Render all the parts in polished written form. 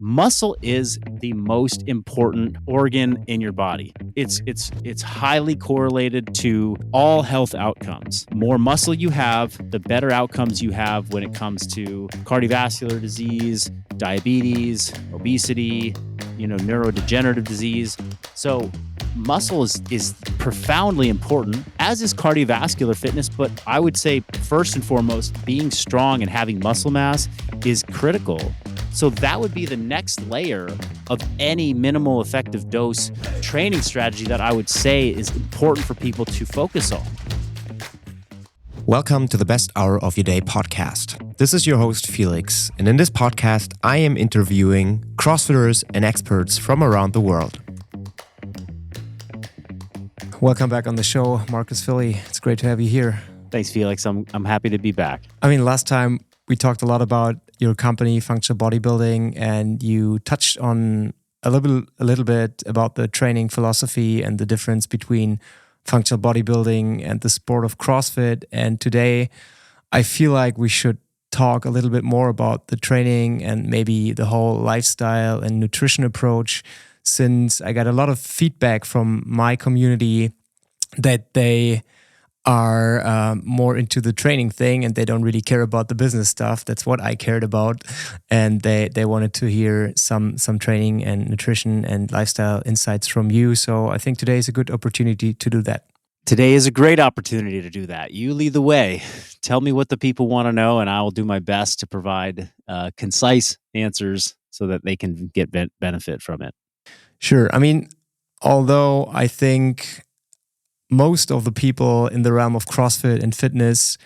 Muscle is the most important organ in your body. It's highly correlated to all health outcomes. More muscle you have, the better outcomes you have when it comes to cardiovascular disease, diabetes, obesity, neurodegenerative disease. So muscle is profoundly important, as is cardiovascular fitness. But I would say first and foremost, being strong and having muscle mass is critical. So that would be the next layer of any minimal effective dose training strategy that I would say is important for people to focus on. Welcome to the Best Hour of Your Day podcast. This is your host, Felix, and in this podcast, I am interviewing CrossFitters and experts from around the world. Welcome back on the show, Marcus Philly. It's great to have you here. Thanks, Felix. I'm happy to be back. Last time we talked a lot about your company, Functional Bodybuilding, and you touched on a little bit about the training philosophy and the difference between functional bodybuilding and the sport of CrossFit. And today, I feel like we should talk a little bit more about the training and maybe the whole lifestyle and nutrition approach, since I got a lot of feedback from my community that they are more into the training thing and they don't really care about the business stuff. That's what I cared about. And they wanted to hear some training and nutrition and lifestyle insights from you. So I think today is a good opportunity to do that. Today is a great opportunity to do that. You lead the way. Tell me what the people want to know, and I will do my best to provide concise answers so that they can get benefit from it. Sure. Although I think most of the people in the realm of CrossFit and fitness,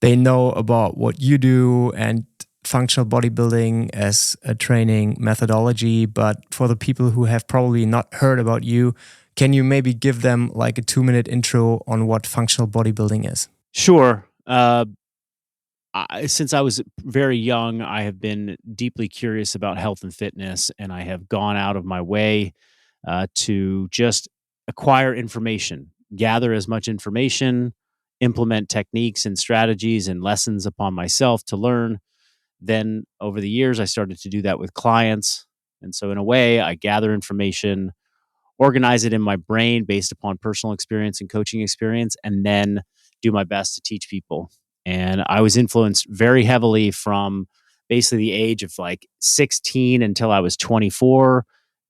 they know about what you do and functional bodybuilding as a training methodology. But for the people who have probably not heard about you, can you maybe give them like a 2-minute intro on what functional bodybuilding is? Sure. Since I was very young, I have been deeply curious about health and fitness, and I have gone out of my way to just acquire information, gather as much information, implement techniques and strategies and lessons upon myself to learn. Then over the years, I started to do that with clients. And so in a way, I gather information, organize it in my brain based upon personal experience and coaching experience, and then do my best to teach people. And I was influenced very heavily from basically the age of like 16 until I was 24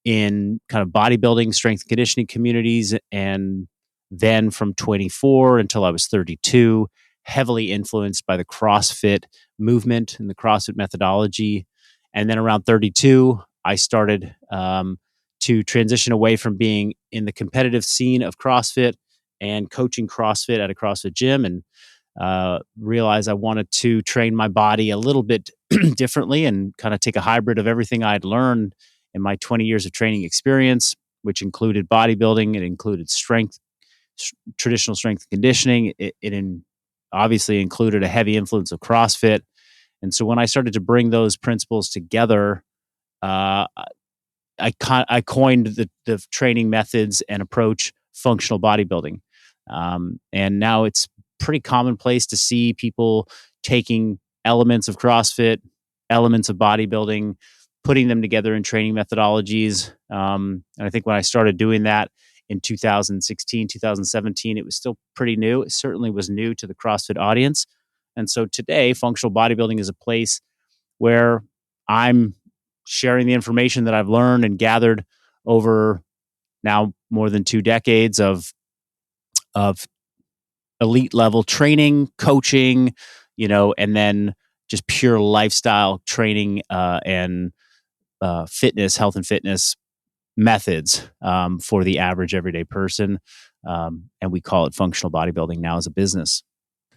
in kind of bodybuilding, strength and conditioning communities. And then from 24 until I was 32, heavily influenced by the CrossFit movement and the CrossFit methodology. And then around 32, I started to transition away from being in the competitive scene of CrossFit and coaching CrossFit at a CrossFit gym, and realized I wanted to train my body a little bit differently and kind of take a hybrid of everything I'd learned in my 20 years of training experience, which included bodybuilding, it included traditional strength and conditioning. It obviously included a heavy influence of CrossFit. And so when I started to bring those principles together, I coined the training methods and approach functional bodybuilding. And now it's pretty commonplace to see people taking elements of CrossFit, elements of bodybuilding, putting them together in training methodologies. And I think when I started doing that in 2016, 2017, it was still pretty new. It certainly was new to the CrossFit audience. And so today, functional bodybuilding is a place where I'm sharing the information that I've learned and gathered over now more than 2 decades of elite level training, coaching, and then just pure lifestyle training and fitness, health and fitness methods for the average everyday person. And we call it functional bodybuilding now as a business.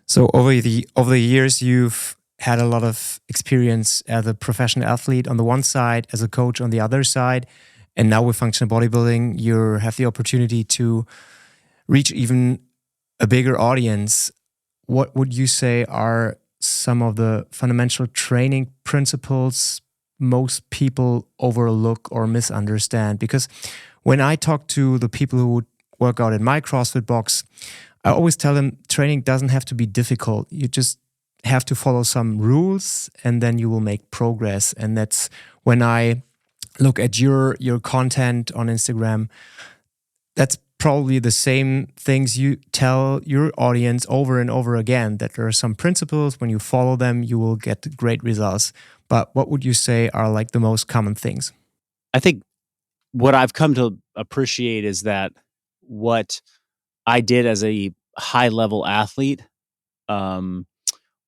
So over the years, you've had a lot of experience as a professional athlete on the one side, as a coach on the other side. And now with functional bodybuilding, you have the opportunity to reach even a bigger audience. What would you say are some of the fundamental training principles most people overlook or misunderstand? Because when I talk to the people who work out in my CrossFit box, I always tell them training doesn't have to be difficult. You just have to follow some rules and then you will make progress. And that's when I look at your content on Instagram, that's probably the same things you tell your audience over and over again, that there are some principles, when you follow them, you will get great results. But what would you say are like the most common things? I think what I've come to appreciate is that what I did as a high level athlete um,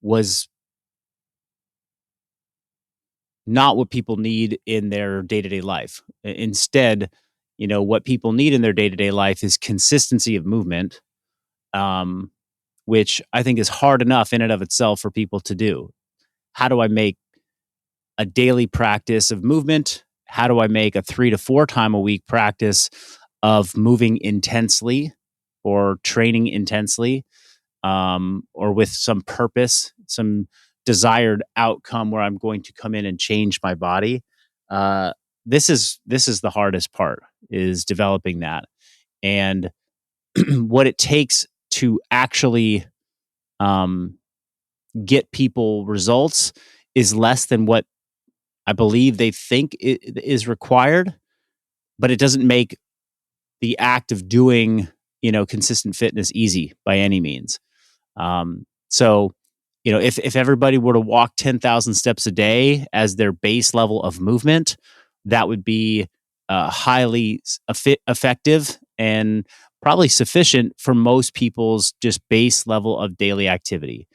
was not what people need in their day to day life. Instead, what people need in their day to day life is consistency of movement, um, which I think is hard enough in and of itself for people to do. How do I make a daily practice of movement? How do I make a 3 to 4 time a week practice of moving intensely or training intensely, or with some purpose, some desired outcome where I'm going to come in and change my body? Uh, this is the hardest part, is developing that, and what it takes to actually um, get people results is less than what I believe they think is required, but it doesn't make the act of doing, consistent fitness easy by any means. So, if everybody were to walk 10,000 steps a day as their base level of movement, that would be highly effective and probably sufficient for most people's just base level of daily activity.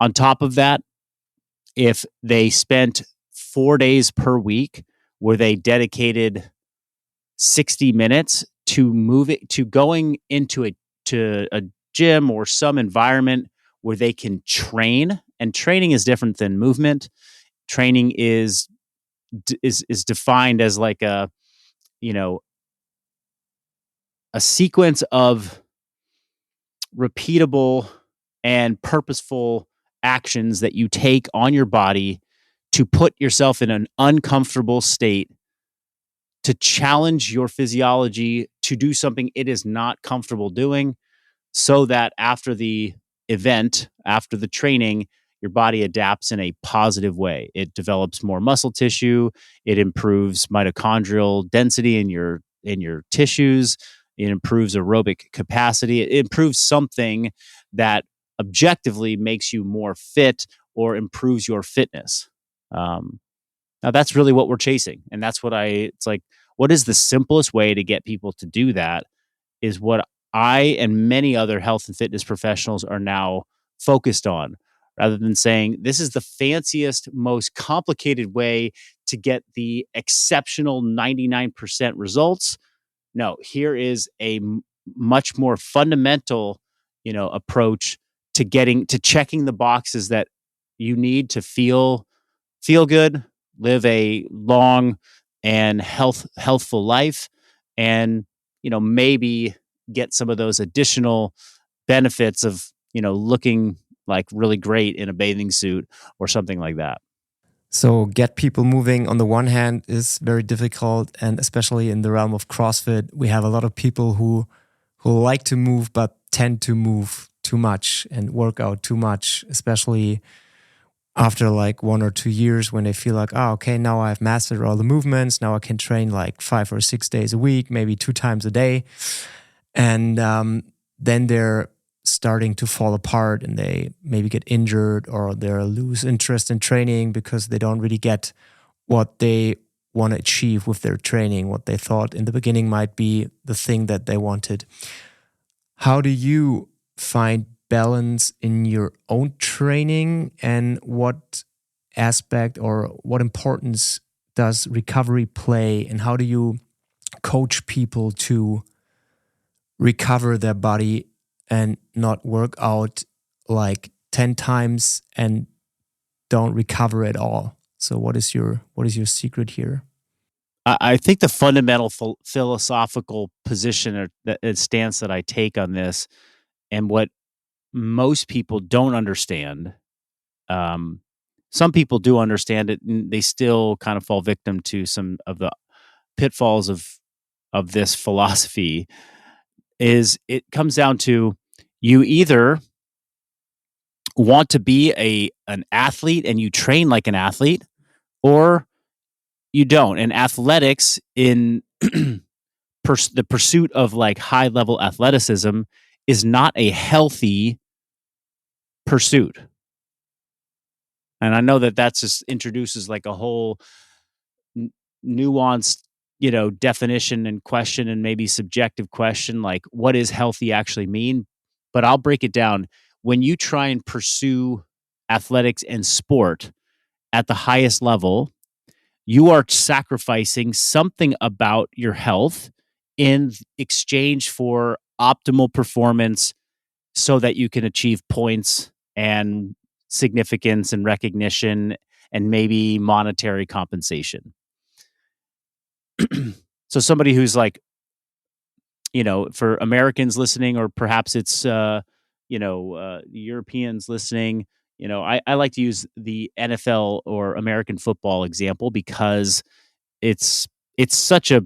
On top of that, if they spent 4 days per week where they dedicated 60 minutes to going into a gym or some environment where they can train, and training is different than movement. Training is defined as like you know a sequence of repeatable and purposeful actions that you take on your body to put yourself in an uncomfortable state, to challenge your physiology to do something it is not comfortable doing, so that after the event, after the training, your body adapts in a positive way. It develops more muscle tissue, it improves mitochondrial density in your tissues, it improves aerobic capacity, it improves something that objectively makes you more fit or improves your fitness. Um, Now that's really what we're chasing, and that's it's like, what is the simplest way to get people to do that, is what I and many other health and fitness professionals are now focused on, rather than saying this is the fanciest, most complicated way to get the exceptional 99% results. No, here is a much more fundamental, approach to checking the boxes that you need to feel good, live a long and healthful life, and maybe get some of those additional benefits of looking like really great in a bathing suit or something like that. So get people moving on the one hand is very difficult, and especially in the realm of CrossFit, we have a lot of people who like to move but tend to move too much and work out too much, especially after like 1 or 2 years, when they feel like, oh, okay, now I've mastered all the movements. Now I can train like 5 or 6 days a week, maybe 2 times a day. And then they're starting to fall apart, and they maybe get injured, or they lose interest in training because they don't really get what they want to achieve with their training, what they thought in the beginning might be the thing that they wanted. How do you find balance in your own training, and what aspect or what importance does recovery play, and how do you coach people to recover their body and not work out like 10 times and don't recover at all? So what is your secret here? I think the fundamental philosophical position, or stance that I take on this, and what most people don't understand, um, some people do understand it, and they still kind of fall victim to some of the pitfalls of this philosophy, is it comes down to, you either want to be an athlete and you train like an athlete, or You don't. And athletics in the pursuit of like high level athleticism is not a healthy pursuit. And I know that that's just introduces like a whole n- nuanced, definition and question and maybe subjective question like what does healthy actually mean? But I'll break it down. When you try and pursue athletics and sport at the highest level, you are sacrificing something about your health in exchange for optimal performance so that you can achieve points and significance and recognition and maybe monetary compensation. So somebody who's like, for Americans listening, or perhaps it's Europeans listening, I like to use the NFL or American football example because it's it's such a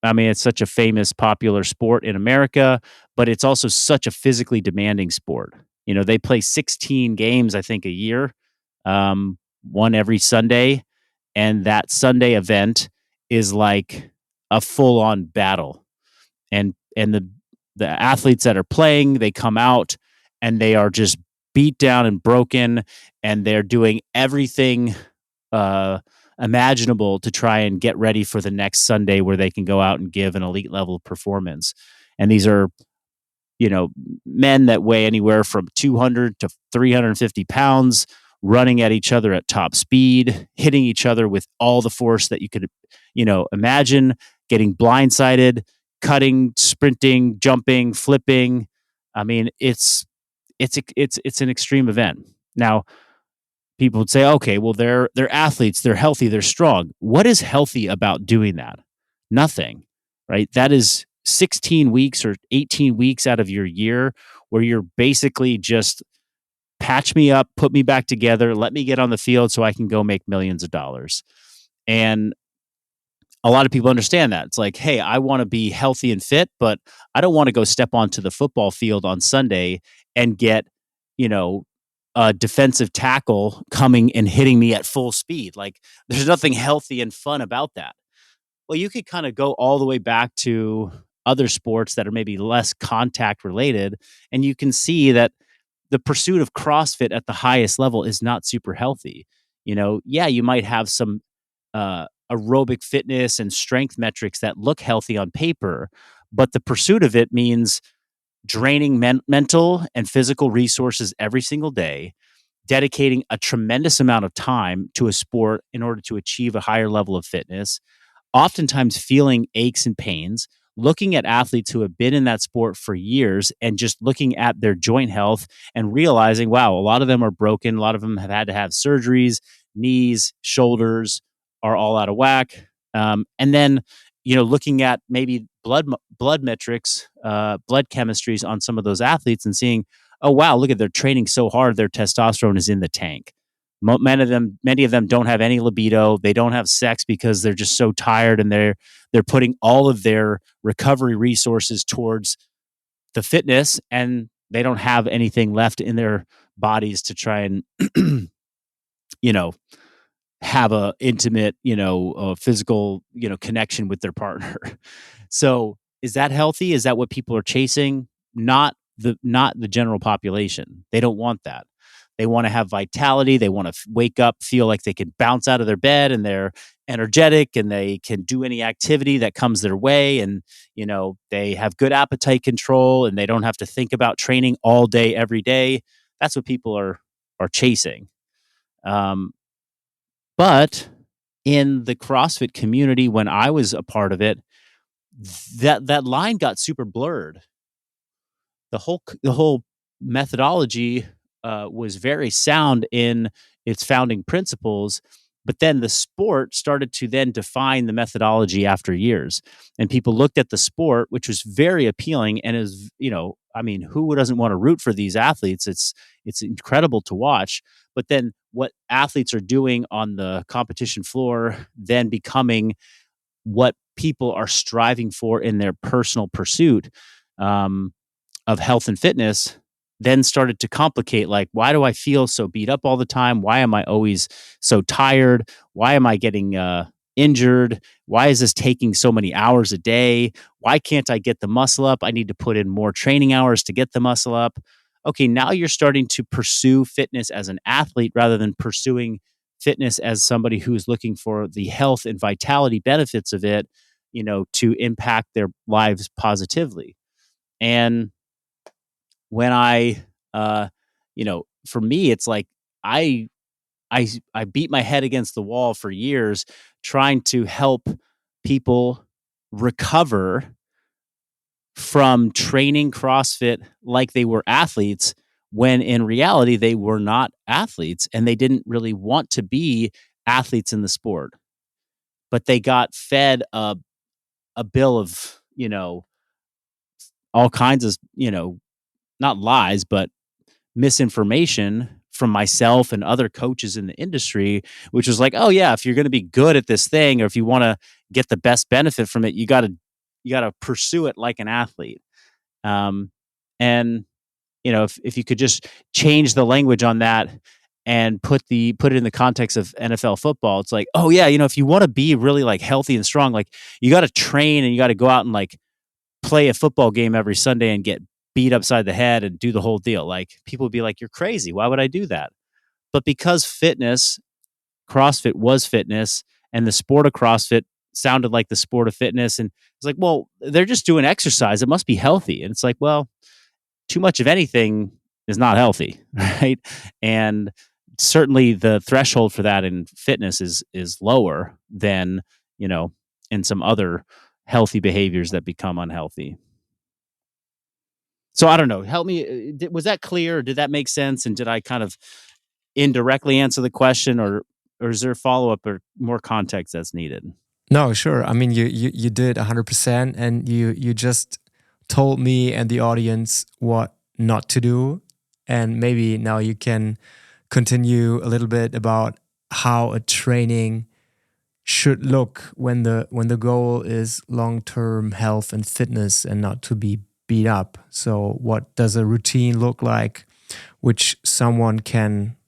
it's such a famous popular sport in America, but it's also such a physically demanding sport. They play 16 games, I think, a year, one every Sunday, and that Sunday event is like a full-on battle. And the athletes that are playing, they come out and they are just beat down and broken, and they're doing everything uh, imaginable to try and get ready for the next Sunday where they can go out and give an elite level performance. And these are, men that weigh anywhere from 200 to 350 pounds, running at each other at top speed, hitting each other with all the force that you could, imagine, getting blindsided, cutting, sprinting, jumping, flipping. I mean, it's an extreme event. Now, people would say, okay, well, they're athletes, they're healthy, they're strong. What is healthy about doing that? Nothing, right? That is 16 weeks or 18 weeks out of your year where you're basically just patch me up, put me back together, let me get on the field so I can go make millions of dollars. And a lot of people understand that. It's like, hey, I want to be healthy and fit, but I don't want to go step onto the football field on Sunday and get, you know, a defensive tackle coming and hitting me at full speed. Like, there's nothing healthy and fun about that. Well, you could kind of go all the way back to other sports that are maybe less contact related, and you can see that the pursuit of CrossFit at the highest level is not super healthy. Yeah, you might have some aerobic fitness and strength metrics that look healthy on paper, but the pursuit of it means draining mental and physical resources every single day, dedicating a tremendous amount of time to a sport in order to achieve a higher level of fitness, oftentimes feeling aches and pains, looking at athletes who have been in that sport for years and just looking at their joint health and realizing, wow, a lot of them are broken. A lot of them have had to have surgeries, knees, shoulders are all out of whack. And then, looking at maybe blood metrics, blood chemistries on some of those athletes and seeing, oh, wow, look at they're training so hard, their testosterone is in the tank. Many of them don't have any libido. They don't have sex because they're just so tired, and they're putting all of their recovery resources towards the fitness, and they don't have anything left in their bodies to try and you know have a intimate, physical, connection with their partner. So, is that healthy? Is that what people are chasing? Not the general population. They don't want that. They want to have vitality. They want to wake up, feel like they can bounce out of their bed and they're energetic and they can do any activity that comes their way. And, they have good appetite control and they don't have to think about training all day, every day. That's what people are chasing. Um, but in the CrossFit community, when I was a part of it, that line got super blurred. The whole methodology was very sound in its founding principles, but then the sport started to then define the methodology after years, and people looked at the sport, which was very appealing, and is who doesn't want to root for these athletes? It's incredible to watch, but then what athletes are doing on the competition floor then becoming what people are striving for in their personal pursuit. Um, of health and fitness then started to complicate, like, why do I feel so beat up all the time? Why am I always so tired? Why am I getting injured? Why is this taking so many hours a day? Why can't I get the muscle up? I need to put in more training hours to get the muscle up. Okay, now you're starting to pursue fitness as an athlete rather than pursuing fitness as somebody who's looking for the health and vitality benefits of it, to impact their lives positively. And when for me, it's like I I beat my head against the wall for years trying to help people recover from training CrossFit like they were athletes when in reality they were not athletes and they didn't really want to be athletes in the sport. But they got fed a bill of, all kinds of, not lies, but misinformation from myself and other coaches in the industry, which was like, oh yeah, if you're going to be good at this thing, or if you want to get the best benefit from it, you got to pursue it like an athlete. And if you could just change the language on that and put it in the context of NFL football, it's like, oh yeah, if you want to be really like healthy and strong, like you got to train and you got to go out and like play a football game every Sunday and get beat upside the head and do the whole deal. Like people would be like, you're crazy. Why would I do that? But because CrossFit was fitness and the sport of CrossFit sounded like the sport of fitness. And it's like, well, they're just doing exercise. It must be healthy. And it's like, well, too much of anything is not healthy. Right. And certainly the threshold for that in fitness is lower than, in some other healthy behaviors that become unhealthy. So I don't know. Help me. Was that clear? Or did that make sense? And did I kind of indirectly answer the question, or is there follow up or more context that's needed? No, sure. I mean, you did 100%, and you just told me and the audience what not to do, and maybe now you can continue a little bit about how a training should look when the goal is long-term health and fitness and not to be beat up. So what does a routine look like, which someone can,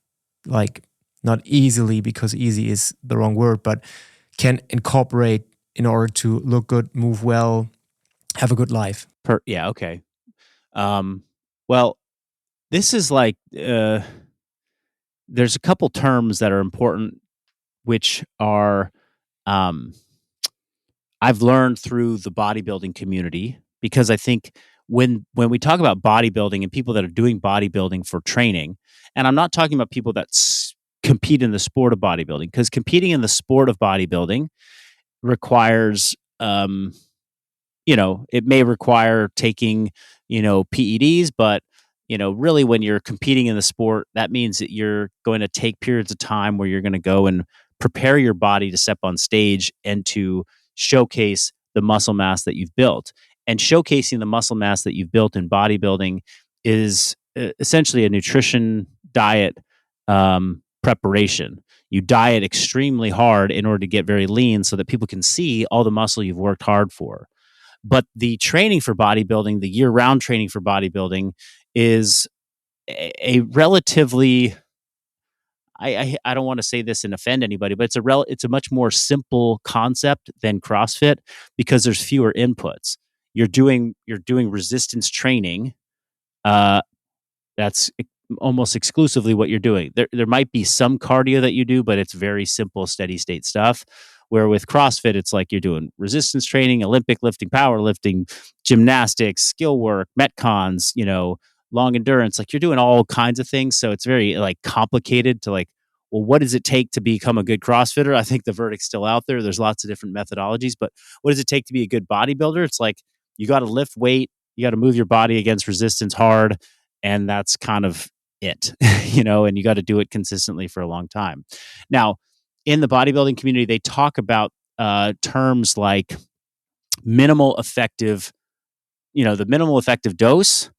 like, not easily, because easy is the wrong word, but can incorporate in order to look good, move well, have a good life? Yeah, okay. Well, this is like there's a couple terms that are important, which are um, I've learned through the bodybuilding community, because I think when we talk about bodybuilding and people that are doing bodybuilding for training, and I'm not talking about people that compete in the sport of bodybuilding, because competing in the sport of bodybuilding requires it may require taking, PEDs, but, really when you're competing in the sport, that means that you're going to take periods of time where you're going to go and prepare your body to step on stage and to showcase the muscle mass that you've built. And showcasing the muscle mass that you've built in bodybuilding is essentially a nutrition diet preparation. You diet extremely hard in order to get very lean so that people can see all the muscle you've worked hard for. But the training for bodybuilding, the year-round training for bodybuilding, is a relatively, I don't want to say this and offend anybody, but it's a much more simple concept than CrossFit, because there's fewer inputs. You're doing resistance training. That's almost exclusively what you're doing. There might be some cardio that you do, but it's very simple, steady state stuff. Where with CrossFit, it's like you're doing resistance training, Olympic lifting, powerlifting, gymnastics, skill work, metcons, long endurance. Like you're doing all kinds of things. So it's very like complicated to like, well, what does it take to become a good CrossFitter? I think the verdict's still out there. There's lots of different methodologies, but what does it take to be a good bodybuilder? It's like you got to lift weight, you got to move your body against resistance hard, and that's kind of it, and you got to do it consistently for a long time. Now, in the bodybuilding community, they talk about terms like minimal effective, the minimal effective dose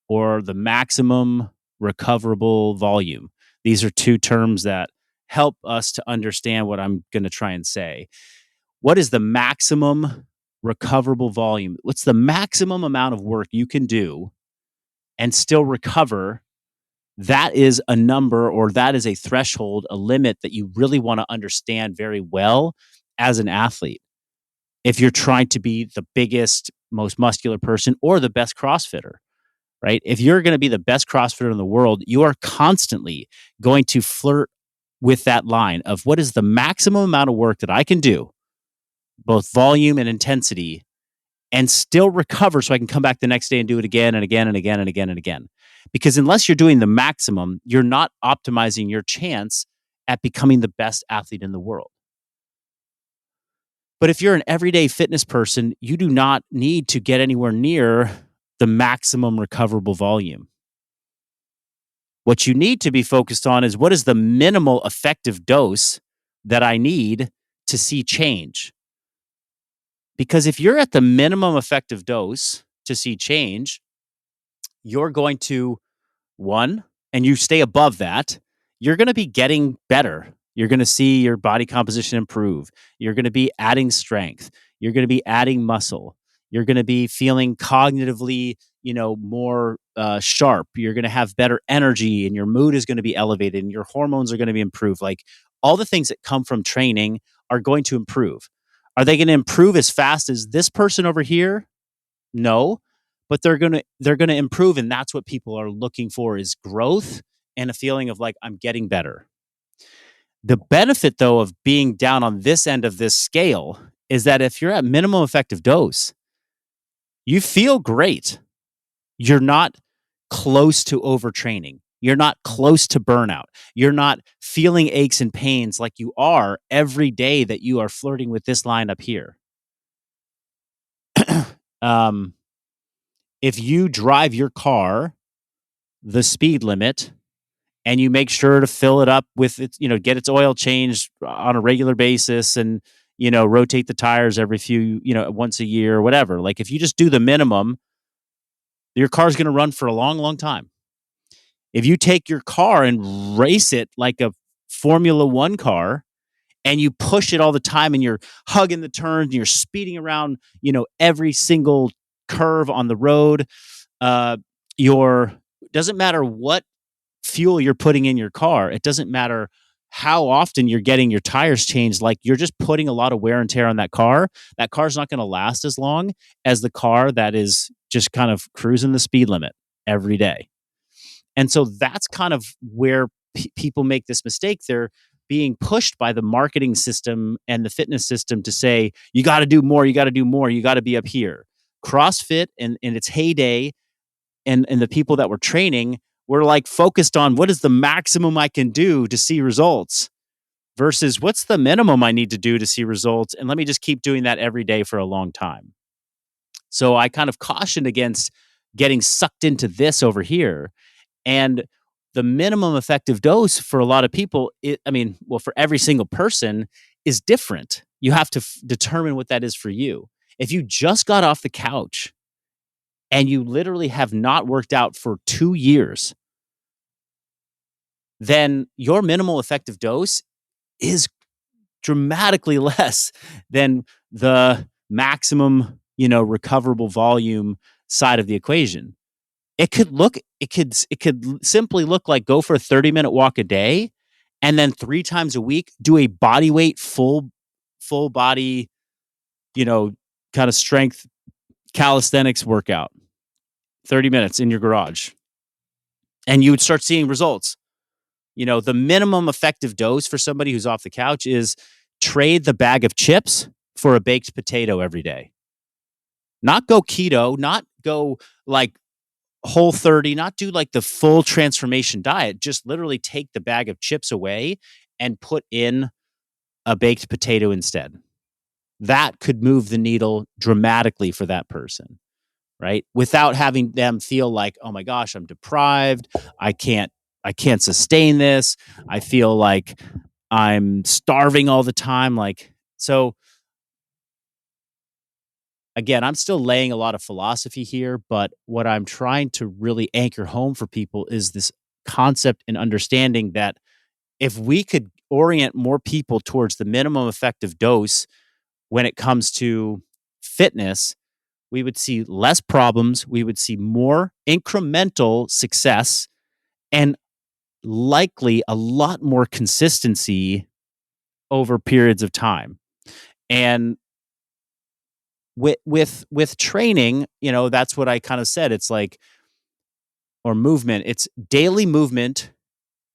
or the maximum recoverable volume. These are two terms that help us to understand what I'm going to try and say. What is the maximum recoverable volume? What's the maximum amount of work you can do and still recover? That is a number, or that is a threshold, a limit that you really want to understand very well as an athlete. If you're trying to be the biggest, most muscular person or the best CrossFitter, right? If you're going to be the best CrossFitter in the world, you are constantly going to flirt with that line of what is the maximum amount of work that I can do, both volume and intensity, and still recover so I can come back the next day and do it again and again and again and again and again. Because unless you're doing the maximum, you're not optimizing your chance at becoming the best athlete in the world. But if you're an everyday fitness person, you do not need to get anywhere near the maximum recoverable volume. What you need to be focused on is what is the minimal effective dose that I need to see change. Because if you're at the minimum effective dose to see change, you're going to, one, and you stay above that, you're going to be getting better. You're going to see your body composition improve. You're going to be adding strength. You're going to be adding muscle. You're going to be feeling cognitively, more sharp. You're going to have better energy, and your mood is going to be elevated, and your hormones are going to be improved. Like all the things that come from training are going to improve. Are they going to improve as fast as this person over here? No, but they're going to improve, and that's what people are looking for is growth and a feeling of like I'm getting better. The benefit though of being down on this end of this scale is that if you're at minimum effective dose, you feel great. You're not close to overtraining. You're not close to burnout. You're not feeling aches and pains like you are every day that you are flirting with this line up here. If you drive your car the speed limit and you make sure to fill it up with its, get its oil changed on a regular basis and, rotate the tires every once a year or whatever. Like if you just do the minimum, your car's going to run for a long, long time. If you take your car and race it like a Formula One car and you push it all the time and you're hugging the turns and you're speeding around, every single curve on the road, doesn't matter what fuel you're putting in your car. It doesn't matter how often you're getting your tires changed. Like you're just putting a lot of wear and tear on that car. That car's not going to last as long as the car that is just kind of cruising the speed limit every day. And so that's kind of where people make this mistake. They're being pushed by the marketing system and the fitness system to say, you got to do more, you got to do more, you got to be up here. CrossFit in its heyday and the people that were training were like focused on what is the maximum I can do to see results versus what's the minimum I need to do to see results. And let me just keep doing that every day for a long time. So I kind of cautioned against getting sucked into this over here. And the minimum effective dose for a lot of people, for every single person is different. You have to determine what that is for you. If you just got off the couch and you literally have not worked out for 2 years, then your minimal effective dose is dramatically less than the maximum, recoverable volume side of the equation. It could simply look like go for a 30-minute walk a day and then 3 times a week do a body weight full body, kind of strength calisthenics workout. 30 minutes in your garage. And you would start seeing results. The minimum effective dose for somebody who's off the couch is trade the bag of chips for a baked potato every day. Not go keto, not go like Whole30, not do like the full transformation diet. Just literally take the bag of chips away and put in a baked potato instead. That could move the needle dramatically for that person, right? Without having them feel like, oh my gosh, I'm deprived. I can't sustain this. I feel like I'm starving all the time. So again, I'm still laying a lot of philosophy here, but what I'm trying to really anchor home for people is this concept and understanding that if we could orient more people towards the minimum effective dose when it comes to fitness, we would see less problems, we would see more incremental success, and likely a lot more consistency over periods of time. And with training, that's what I kind of said. It's like, or movement, it's daily movement.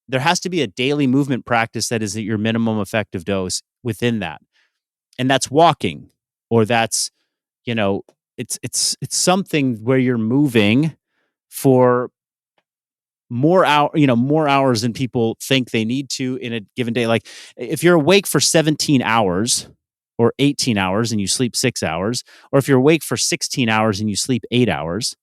There has to be a daily movement practice that is at your minimum effective dose within that. And that's walking, or that's, you know, it's something where you're moving for more hours than people think they need to in a given day. Like if you're awake for 17 hours or 18 hours and you sleep 6 hours, or if you're awake for 16 hours and you sleep 8 hours,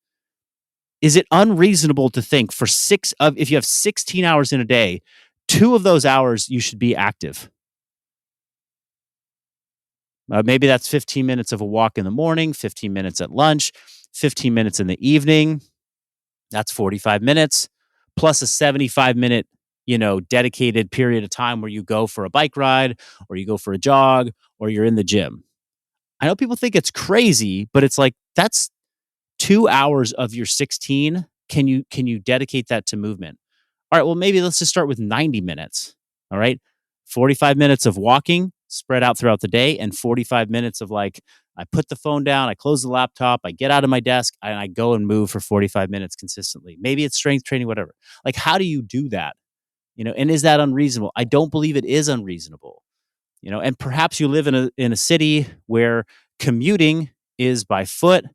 is it unreasonable to think if you have 16 hours in a day, 2 of those hours you should be active? Maybe that's 15 minutes of a walk in the morning, 15 minutes at lunch, 15 minutes in the evening. That's 45 minutes plus a 75-minute, dedicated period of time where you go for a bike ride or you go for a jog or you're in the gym. I know people think it's crazy, but it's like that's 2 hours of your 16. Can you dedicate that to movement? All right, well, maybe let's just start with 90 minutes. All right. 45 minutes of walking spread out throughout the day, and 45 minutes of like, I put the phone down, I close the laptop, I get out of my desk, and I go and move for 45 minutes consistently. Maybe it's strength training, whatever. Like, how do you do that? And is that unreasonable? I don't believe it is unreasonable. And perhaps you live in a city where commuting is by foot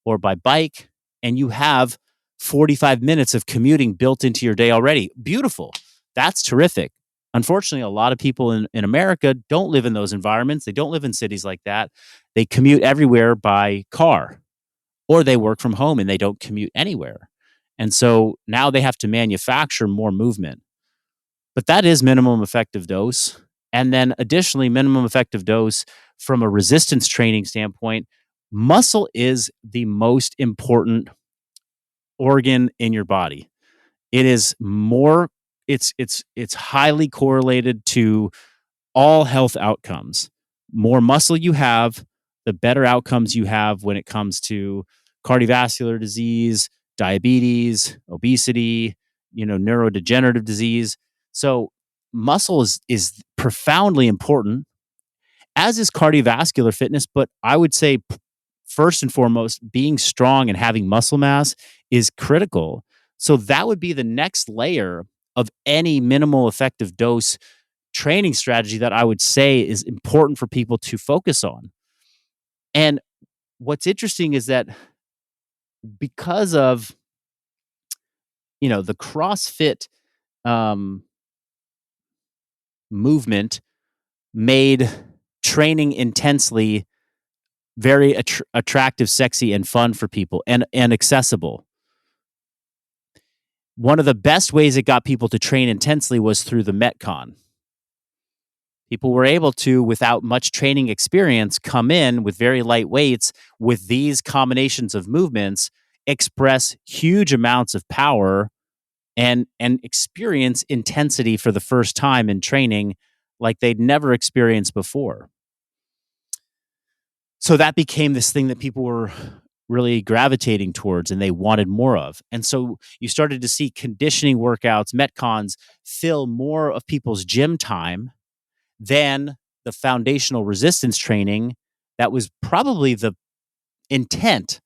or by bike, and you have 45 minutes of commuting built into your day already. Beautiful. That's terrific. Unfortunately, a lot of people in America don't live in those environments. They don't live in cities like that. They commute everywhere by car, or they work from home and they don't commute anywhere. And so now they have to manufacture more movement. But that is minimum effective dose. And then additionally, minimum effective dose from a resistance training standpoint, muscle is the most important organ in your body. It is more it's highly correlated to all health outcomes. More muscle you have, the better outcomes you have when it comes to cardiovascular disease, diabetes, obesity, neurodegenerative disease. So muscle is profoundly important, as is cardiovascular fitness. But I would say first and foremost, being strong and having muscle mass is critical. So that would be the next layer of any minimal effective dose training strategy that I would say is important for people to focus on. And what's interesting is that because of the CrossFit um, movement made training intensely very attractive, sexy, and fun for people, and accessible. One of the best ways it got people to train intensely was through the Metcon. People were able to, without much training experience, come in with very light weights with these combinations of movements, express huge amounts of power, and experience intensity for the first time in training like they'd never experienced before. So that became this thing that people were really gravitating towards and they wanted more of. And so you started to see conditioning workouts, Metcons, fill more of people's gym time than the foundational resistance training that was probably the intent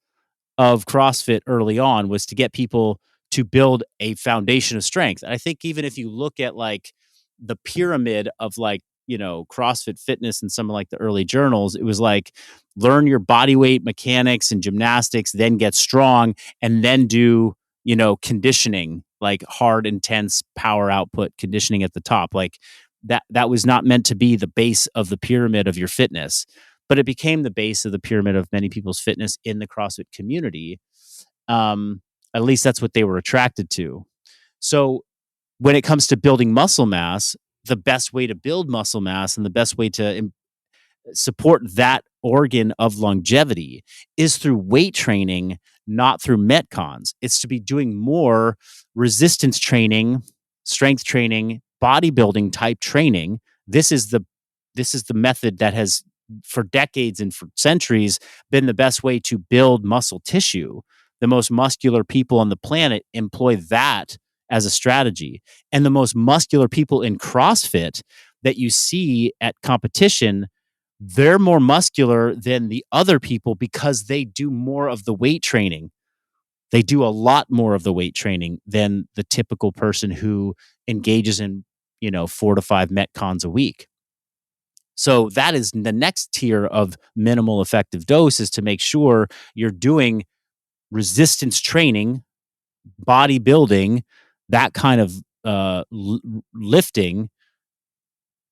of CrossFit early on, was to get people to build a foundation of strength. And I think even if you look at like the pyramid of like, CrossFit fitness and some of like the early journals, it was like learn your body weight mechanics and gymnastics, then get strong, and then do, conditioning, like hard, intense power output conditioning at the top. Like that was not meant to be the base of the pyramid of your fitness, but it became the base of the pyramid of many people's fitness in the CrossFit community. At least that's what they were attracted to. So when it comes to building muscle mass, the best way to build muscle mass and the best way to support that organ of longevity is through weight training, not through Metcons. It's to be doing more resistance training, strength training, bodybuilding type training. This is the method that has for decades and for centuries been the best way to build muscle tissue. The most muscular people on the planet employ that as a strategy. And the most muscular people in CrossFit that you see at competition they're more muscular than the other people because they do more of the weight training. They do a lot more of the weight training than the typical person who engages in, 4 to 5 Metcons a week. So that is the next tier of minimal effective dose, is to make sure you're doing resistance training, bodybuilding, that kind of lifting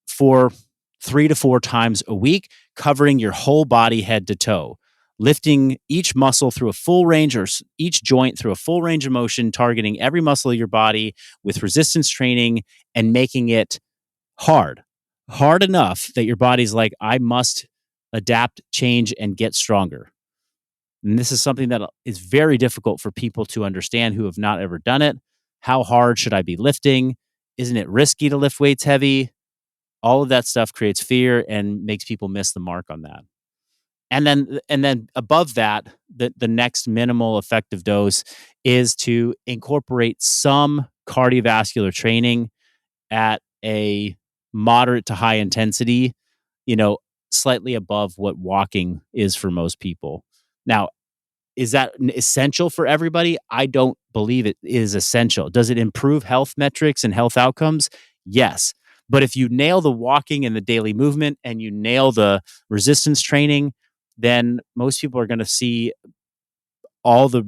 for 3 to 4 times a week, covering your whole body head to toe, lifting each muscle through a full range, or each joint through a full range of motion, targeting every muscle of your body with resistance training and making it hard enough that your body's like, I must adapt, change, and get stronger. And this is something that is very difficult for people to understand who have not ever done it. How hard should I be lifting? Isn't it risky to lift weights heavy? All of that stuff creates fear and makes people miss the mark on that. And then above that, the next minimal effective dose is to incorporate some cardiovascular training at a moderate to high intensity, slightly above what walking is for most people. Now, is that essential for everybody? I don't believe it is essential. Does it improve health metrics and health outcomes? Yes. But if you nail the walking and the daily movement and you nail the resistance training, then most people are going to see all the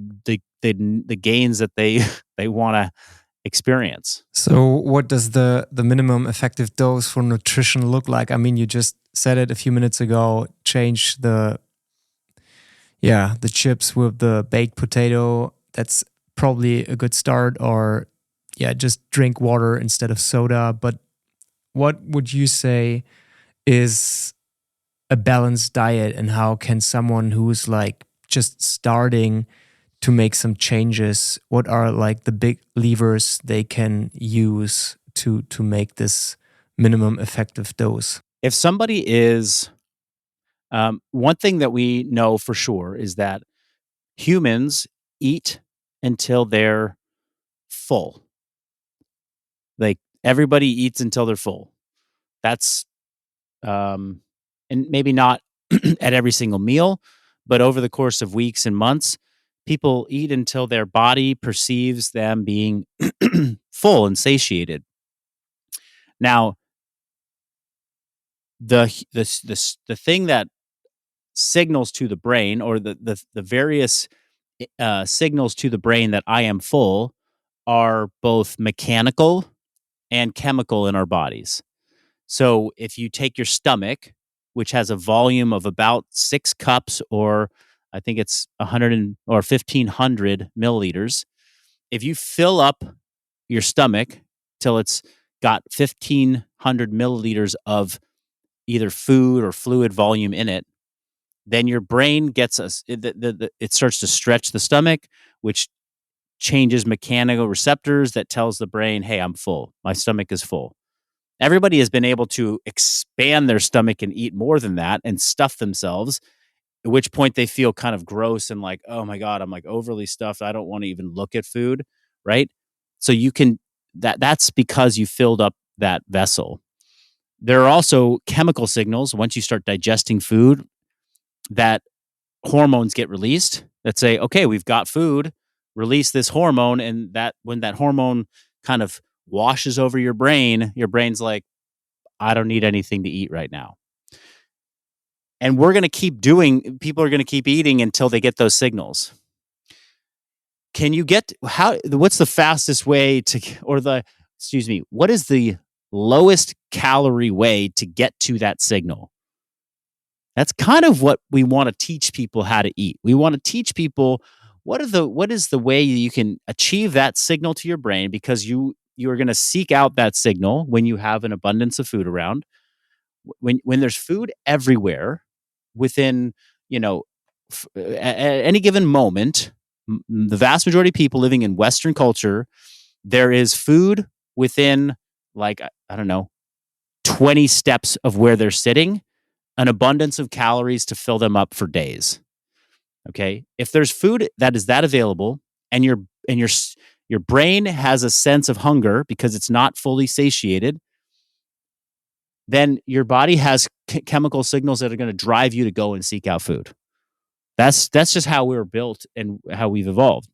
gains that they they want to experience. So what does the minimum effective dose for nutrition look like? I mean, you just said it a few minutes ago, change the chips with the baked potato. That's probably a good start. Or just drink water instead of soda. But what would you say is a balanced diet, and how can someone who's like just starting to make some changes, what are like the big levers they can use to make this minimum effective dose? If somebody is, one thing that we know for sure is that humans eat until they're full. Like, everybody eats until they're full. That's, and maybe not at every single meal, but over the course of weeks and months, people eat until their body perceives them being full and satiated. Now, the thing that signals to the brain, or the various signals to the brain that I am full, are both mechanical and chemical in our bodies. So if you take your stomach, which has a volume of about 6 cups, or I think it's 1,500 milliliters, if you fill up your stomach till it's got 1,500 milliliters of either food or fluid volume in it, then your brain gets it starts to stretch the stomach, which changes mechanical receptors that tells the brain, hey, I'm full. My stomach is full. Everybody has been able to expand their stomach and eat more than that and stuff themselves, at which point they feel kind of gross and like, oh my God, I'm like overly stuffed. I don't want to even look at food. Right. So you can, that's because you filled up that vessel. There are also chemical signals once you start digesting food that hormones get released that say, okay, we've got food, release this hormone. And that when that hormone kind of washes over your brain's like, I don't need anything to eat right now. And we're going to keep people are going to keep eating until they get those signals. What's the fastest way what is the lowest calorie way to get to that signal? That's kind of what we want to teach people how to eat. We want to teach people what is the way you can achieve that signal to your brain, because you are going to seek out that signal when you have an abundance of food around. When there's food everywhere within, at any given moment, the vast majority of people living in Western culture, there is food within, like, I don't know, 20 steps of where they're sitting, an abundance of calories to fill them up for days. Okay. If there's food that is that available, and your brain has a sense of hunger because it's not fully satiated, then your body has chemical signals that are going to drive you to go and seek out food. That's just how we're built and how we've evolved.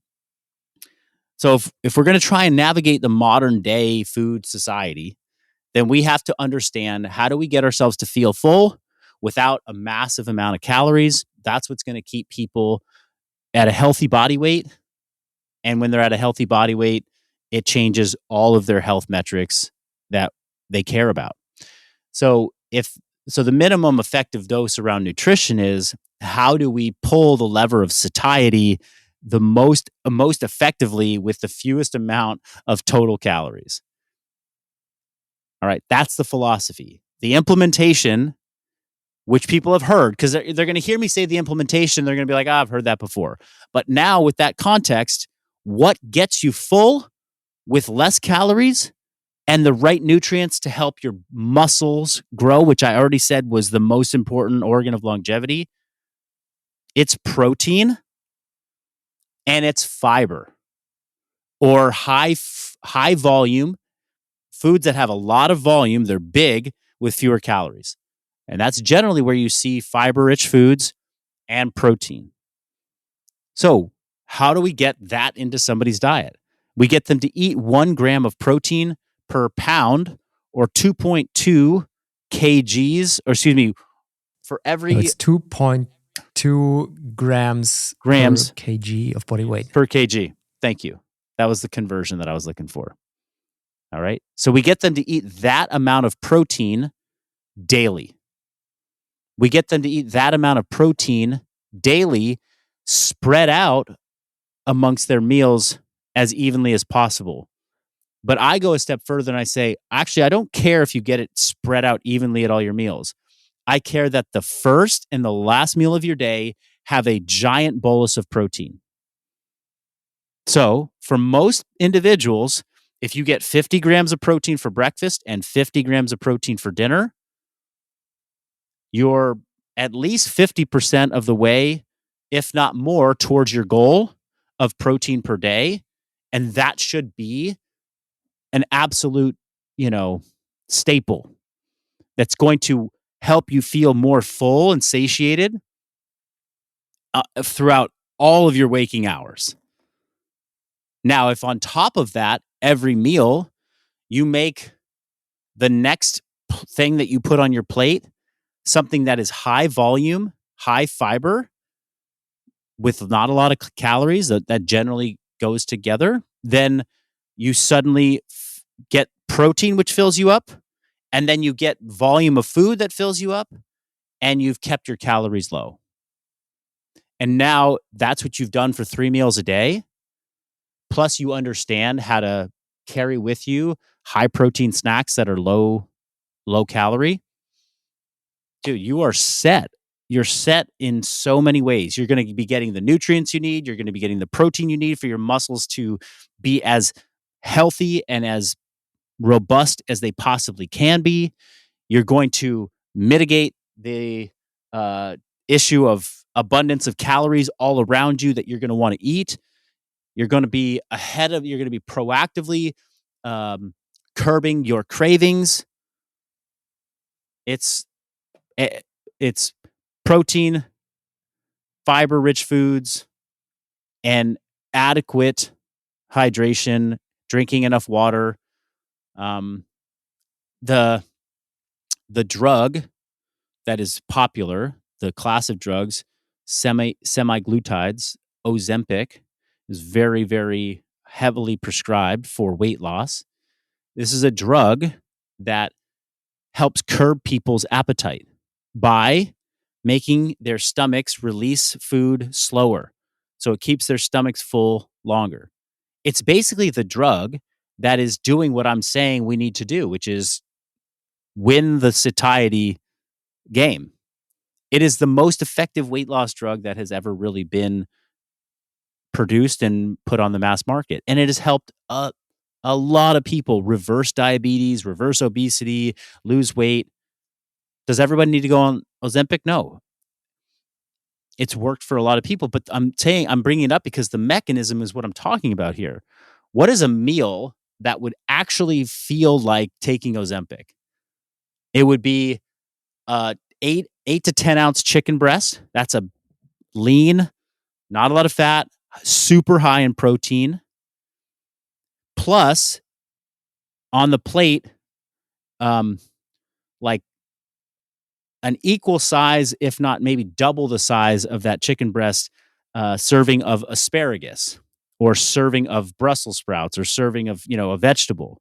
So if we're going to try and navigate the modern day food society, then we have to understand, how do we get ourselves to feel full without a massive amount of calories? That's what's going to keep people at a healthy body weight. And when they're at a healthy body weight, it changes all of their health metrics that they care about. So the minimum effective dose around nutrition is, how do we pull the lever of satiety the most effectively with the fewest amount of total calories? All right, that's the philosophy. The implementation, which people have heard, because they're going to hear me say the implementation, they're going to be like, I've heard that before. But now with that context, what gets you full with less calories and the right nutrients to help your muscles grow, which I already said was the most important organ of longevity? It's protein and it's fiber, or high volume foods that have a lot of volume. They're big with fewer calories. And that's generally where you see fiber-rich foods and protein. So how do we get that into somebody's diet? We get them to eat 1 gram of protein per pound, or 2.2 kgs, or excuse me, for every... It's 2.2 grams per kg of body weight. Per kg. Thank you. That was the conversion that I was looking for. All right. So we get them to eat that amount of protein daily. We get them to eat that amount of protein daily, spread out amongst their meals as evenly as possible. But I go a step further and I say, actually, I don't care if you get it spread out evenly at all your meals. I care that the first and the last meal of your day have a giant bolus of protein. So for most individuals, if you get 50 grams of protein for breakfast and 50 grams of protein for dinner, you're at least 50% of the way, if not more, towards your goal of protein per day. And that should be an absolute, staple that's going to help you feel more full and satiated throughout all of your waking hours. Now, if on top of that, every meal, you make the next thing that you put on your plate something that is high volume, high fiber, with not a lot of calories, that generally goes together, then you suddenly get protein, which fills you up, and then you get volume of food that fills you up, and you've kept your calories low. And now that's what you've done for 3 meals a day. Plus, you understand how to carry with you high protein snacks that are low calorie. Dude, you are set. You're set in so many ways. You're going to be getting the nutrients you need. You're going to be getting the protein you need for your muscles to be as healthy and as robust as they possibly can be. You're going to mitigate the issue of abundance of calories all around you that you're going to want to eat. You're going to be you're going to be proactively curbing your cravings. It's protein, fiber-rich foods, and adequate hydration, drinking enough water. The drug that is popular, the class of drugs, semaglutides, Ozempic, is very, very heavily prescribed for weight loss. This is a drug that helps curb people's appetite by making their stomachs release food slower. So it keeps their stomachs full longer. It's basically the drug that is doing what I'm saying we need to do, which is win the satiety game. It is the most effective weight loss drug that has ever really been produced and put on the mass market. And it has helped a lot of people reverse diabetes, reverse obesity, lose weight. Does everybody need to go on Ozempic? No. It's worked for a lot of people, but I'm bringing it up because the mechanism is what I'm talking about here. What is a meal that would actually feel like taking Ozempic? It would be 8 to 10 ounce chicken breast. That's a lean, not a lot of fat, super high in protein. Plus, on the plate, like an equal size, if not maybe double the size of that chicken breast, serving of asparagus, or serving of Brussels sprouts, or serving of, a vegetable.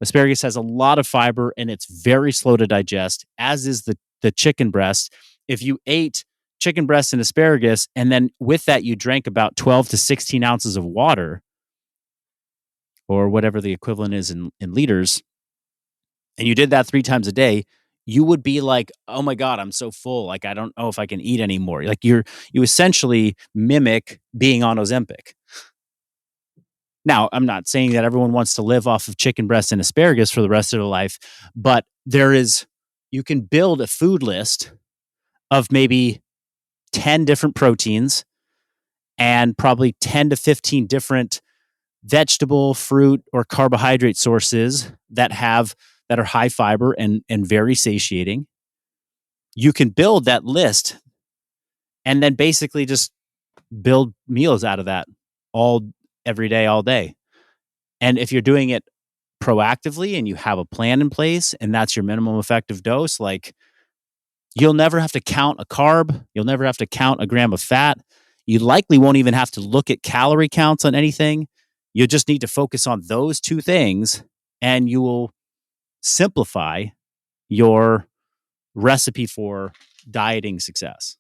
Asparagus has a lot of fiber and it's very slow to digest, as is the chicken breast. If you ate chicken breast and asparagus, and then with that you drank about 12 to 16 ounces of water, or whatever the equivalent is in liters, and you did that 3 times a day, you would be like, "Oh my god, I'm so full. Like, I don't know if I can eat anymore." Like, you essentially mimic being on Ozempic. Now, I'm not saying that everyone wants to live off of chicken breast and asparagus for the rest of their life, but you can build a food list of maybe 10 different proteins and probably 10 to 15 different vegetable, fruit, or carbohydrate sources that are high fiber and very satiating. You can build that list and then basically just build meals out of that every day, all day. And if you're doing it proactively and you have a plan in place and that's your minimum effective dose, like, you'll never have to count a carb. You'll never have to count a gram of fat. You likely won't even have to look at calorie counts on anything. You just need to focus on those two things and you will simplify your recipe for dieting success.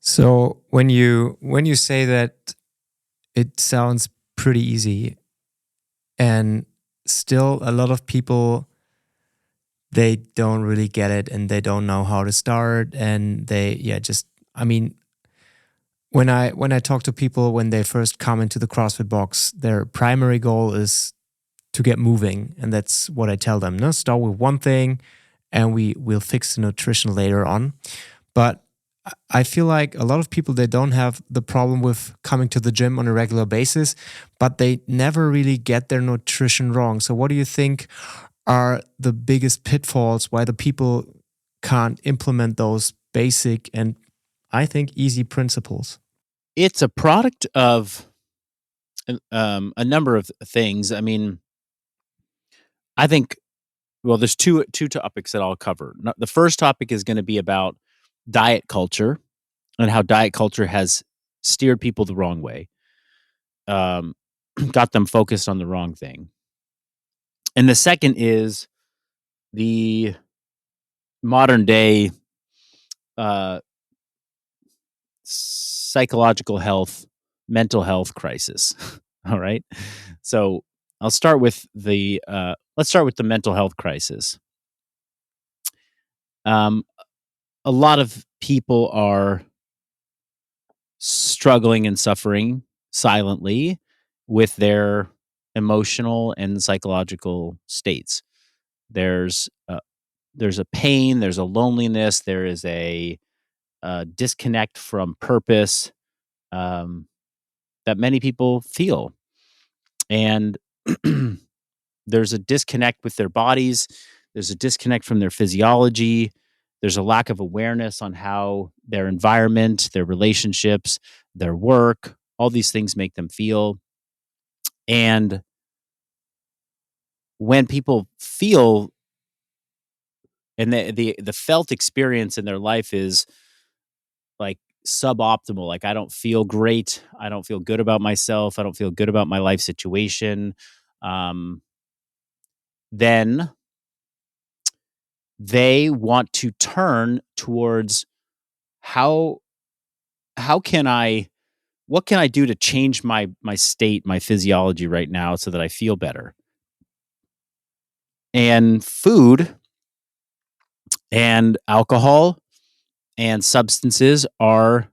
So when you say that, it sounds pretty easy, and still a lot of people, they don't really get it and they don't know how to start, and when I talk to people when they first come into the CrossFit box, their primary goal is to get moving, and that's what I tell them. No, start with one thing and we'll fix the nutrition later on. But I feel like a lot of people, they don't have the problem with coming to the gym on a regular basis, but they never really get their nutrition wrong. So what do you think are the biggest pitfalls why the people can't implement those basic and, I think, easy principles? It's a product of a number of things. I mean, I think, well, there's two topics that I'll cover. The first topic is going to be about diet culture and how diet culture has steered people the wrong way, got them focused on the wrong thing. And the second is the modern day psychological health, mental health crisis. All right. So let's start with the mental health crisis. A lot of people are struggling and suffering silently with their emotional and psychological states. There's a pain, there's a loneliness, there is a disconnect from purpose, that many people feel, and there's a disconnect with their bodies. There's a disconnect from their physiology. There's a lack of awareness on how their environment, their relationships, their work, all these things make them feel. And when people feel, and the felt experience in their life is like suboptimal, like, I don't feel great, I don't feel good about myself, I don't feel good about my life situation, then they want to turn towards how can I what can I do to change my state, my physiology right now so that I feel better? And food and alcohol and substances are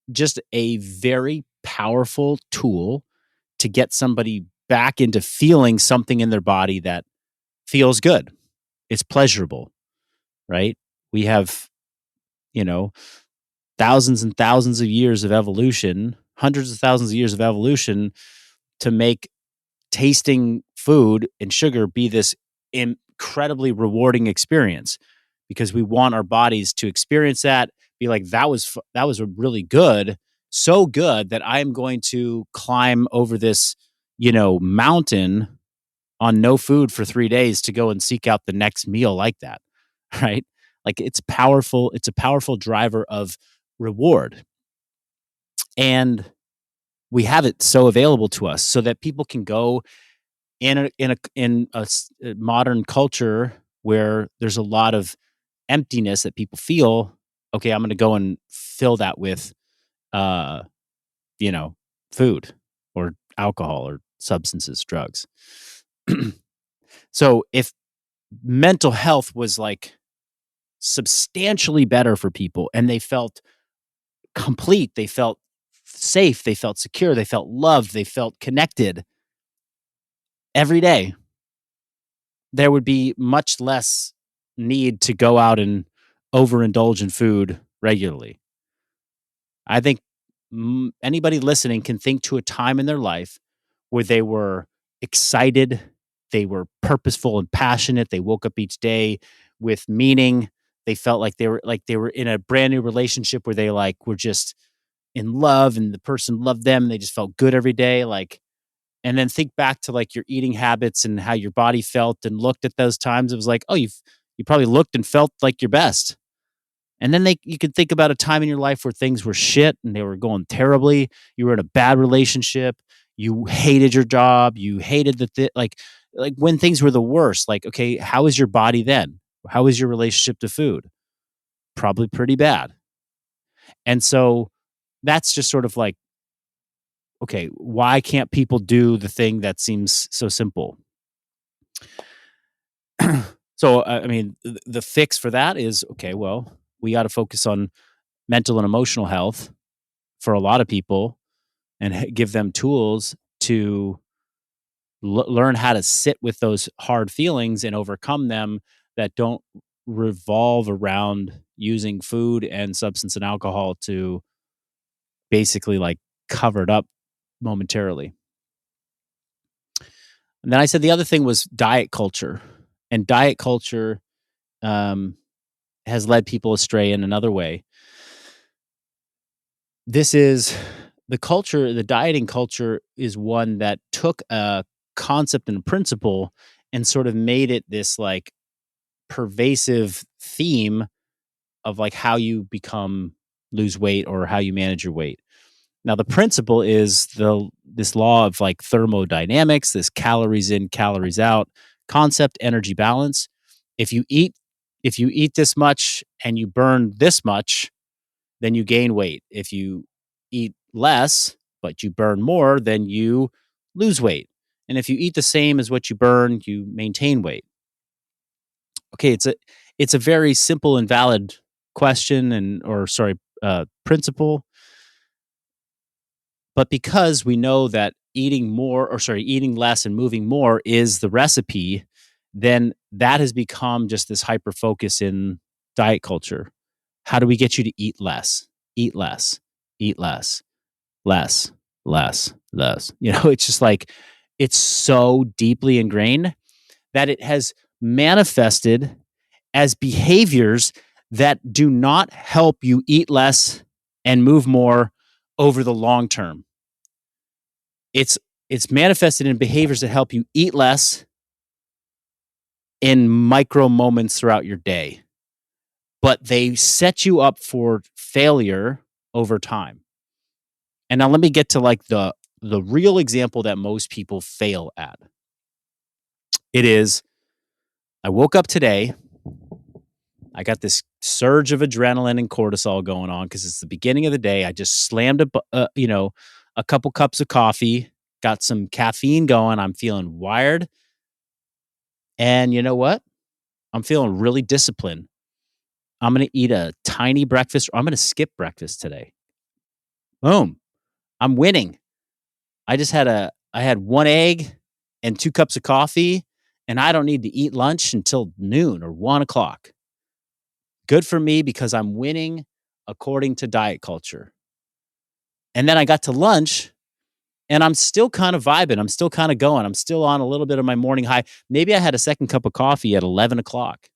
just a very powerful tool to get somebody back into feeling something in their body that feels good. It's pleasurable, right? We have, thousands and thousands of years of evolution, hundreds of thousands of years of evolution to make tasting food and sugar be this incredibly rewarding experience because we want our bodies to experience that, be like, that was a really good, so good that I'm going to climb over this, mountain on no food for 3 days to go and seek out the next meal like that, right? Like, it's powerful. It's a powerful driver of reward. And we have it so available to us so that people can go in a modern culture where there's a lot of emptiness that people feel. Okay, I'm going to go and fill that with, uh, you know, food or alcohol or substances, drugs. So if mental health was like substantially better for people and they felt complete, they felt safe, they felt secure, they felt loved, they felt connected every day, there would be much less need to go out and overindulge in food regularly. I think anybody listening can think to a time in their life where they were excited, they were purposeful and passionate, they woke up each day with meaning, they felt like they were in a brand new relationship where they like were just in love and the person loved them and they just felt good every day, like. And then think back to like your eating habits and how your body felt and looked at those times. It was like, oh, you probably looked and felt like your best. And then you could think about a time in your life where things were shit and they were going terribly. You were in a bad relationship. You hated your job. You hated like when things were the worst. Like, okay, how is your body then? How is your relationship to food? Probably pretty bad. And so that's just sort of like, okay, why can't people do the thing that seems so simple? So, I mean, the fix for that is, okay, well, we got to focus on mental and emotional health for a lot of people and give them tools to learn how to sit with those hard feelings and overcome them that don't revolve around using food and substance and alcohol to basically like cover it up momentarily. And then I said the other thing was diet culture. And diet culture um, has led people astray in another way. This is the culture, the dieting culture is one that took a concept and a principle and sort of made it this like pervasive theme of like how you lose weight or how you manage your weight. Now the principle is this law of like thermodynamics, this calories in, calories out concept, energy balance. If you eat this much and you burn this much, then you gain weight. If you eat less but you burn more, then you lose weight. And if you eat the same as what you burn, you maintain weight. Okay, it's a very simple and valid question principle. But because we know that eating less and moving more is the recipe, then that has become just this hyper focus in diet culture. How do we get you to eat less? Eat less, eat less, less, less, less. It's just like it's so deeply ingrained that it has manifested as behaviors that do not help you eat less and move more over the long term. It's manifested in behaviors that help you eat less in micro moments throughout your day, but they set you up for failure over time. And now let me get to like the real example that most people fail at. It is, I woke up today, I got this surge of adrenaline and cortisol going on because it's the beginning of the day. I just slammed a couple cups of coffee, got some caffeine going. I'm feeling wired. And you know what? I'm feeling really disciplined. I'm going to eat a tiny breakfast or I'm going to skip breakfast today. Boom. I'm winning. I had one egg and 2 cups of coffee and I don't need to eat lunch until noon or 1:00. Good for me because I'm winning according to diet culture. And then I got to lunch and I'm still kind of vibing. I'm still kind of going. I'm still on a little bit of my morning high. Maybe I had a second cup of coffee at 11 o'clock,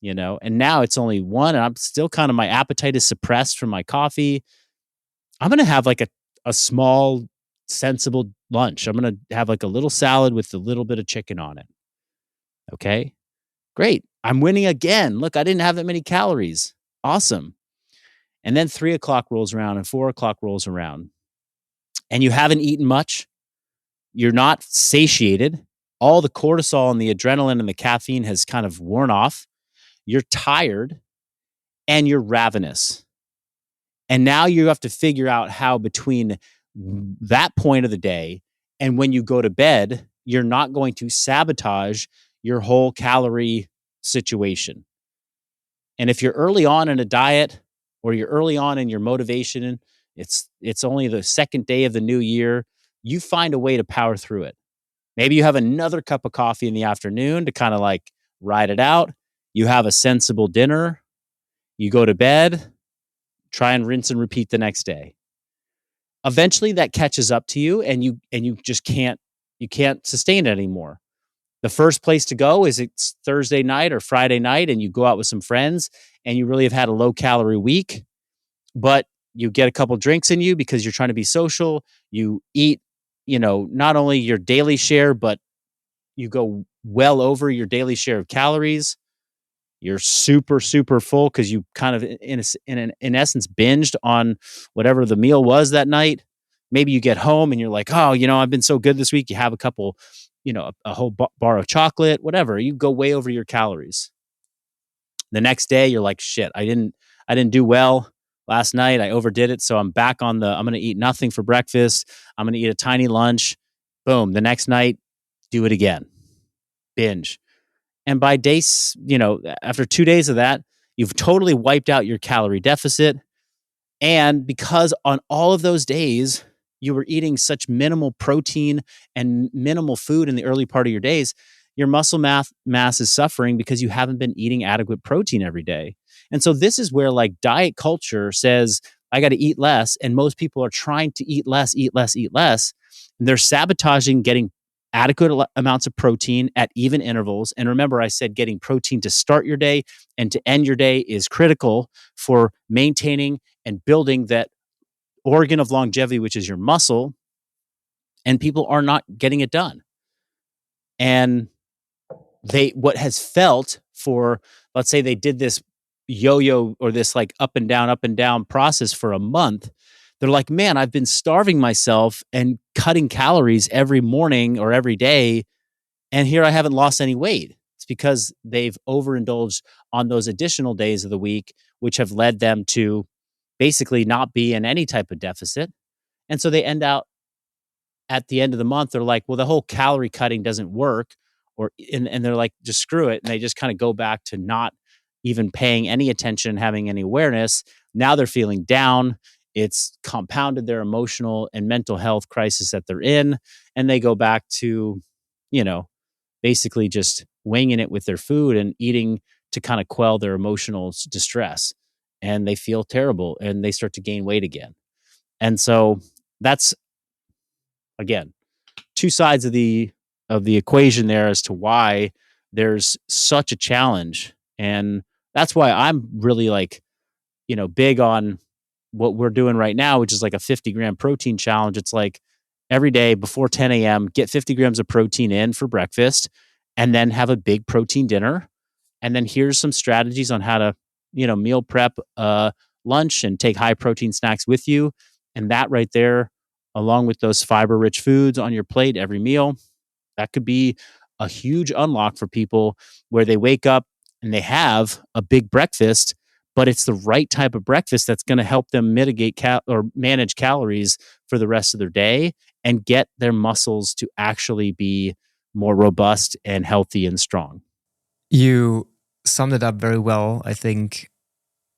and now it's only one, and I'm still kind of, my appetite is suppressed from my coffee. I'm going to have like a small, sensible lunch. I'm going to have like a little salad with a little bit of chicken on it. Okay. Great. I'm winning again. Look, I didn't have that many calories. Awesome. And then 3 o'clock rolls around and 4 o'clock rolls around, and you haven't eaten much. You're not satiated. All the cortisol and the adrenaline and the caffeine has kind of worn off. You're tired and you're ravenous. And now you have to figure out how, between that point of the day and when you go to bed, you're not going to sabotage your whole calorie situation. And if you're early on in a diet, or you're early on in your motivation, it's only the second day of the new year, you find a way to power through it. Maybe you have another cup of coffee in the afternoon to kind of like ride it out. You have a sensible dinner, you go to bed, try and rinse and repeat the next day. Eventually that catches up to you, and you just can't sustain it anymore. The first place to go is it's Thursday night or Friday night, and you go out with some friends, and you really have had a low calorie week, but you get a couple drinks in you because you're trying to be social. You eat, not only your daily share, but you go well over your daily share of calories. You're super, super full because you kind of, in essence, binged on whatever the meal was that night. Maybe you get home and you're like, oh, I've been so good this week. You have a couple, a whole bar of chocolate, whatever. You go way over your calories. The next day, you're like, shit, I didn't do well last night. I overdid it. So I'm back I'm going to eat nothing for breakfast. I'm going to eat a tiny lunch. Boom. The next night, do it again. Binge. And by days, after 2 days of that, you've totally wiped out your calorie deficit. And because on all of those days, you were eating such minimal protein and minimal food in the early part of your days, your muscle mass is suffering because you haven't been eating adequate protein every day. And so this is where, like, diet culture says, I got to eat less. And most people are trying to eat less, eat less, eat less. And they're sabotaging getting adequate amounts of protein at even intervals. And remember, I said getting protein to start your day and to end your day is critical for maintaining and building that organ of longevity, which is your muscle. And people are not getting it done. And what has felt for, let's say they did this yo-yo or this like up and down process for a month. They're like, man, I've been starving myself and cutting calories every morning or every day, and here I haven't lost any weight. It's because they've overindulged on those additional days of the week, which have led them to basically not be in any type of deficit. And so they end out at the end of the month, they're like, well, the whole calorie cutting doesn't work, and they're like, just screw it. And they just kind of go back to not even paying any attention, having any awareness. Now they're feeling down. It's compounded their emotional and mental health crisis that they're in. And they go back to, basically just winging it with their food and eating to kind of quell their emotional distress. And they feel terrible and they start to gain weight again. And so that's, again, two sides of the equation there as to why there's such a challenge. And that's why I'm really like, big on what we're doing right now, which is like a 50-gram protein challenge. It's like every day before 10 a.m., get 50 grams of protein in for breakfast, and then have a big protein dinner. And then here's some strategies on how to, meal prep lunch and take high protein snacks with you. And that right there, along with those fiber rich foods on your plate every meal, that could be a huge unlock for people, where they wake up and they have a big breakfast, but it's the right type of breakfast that's going to help them mitigate or manage calories for the rest of their day and get their muscles to actually be more robust and healthy and strong. You summed it up very well. I think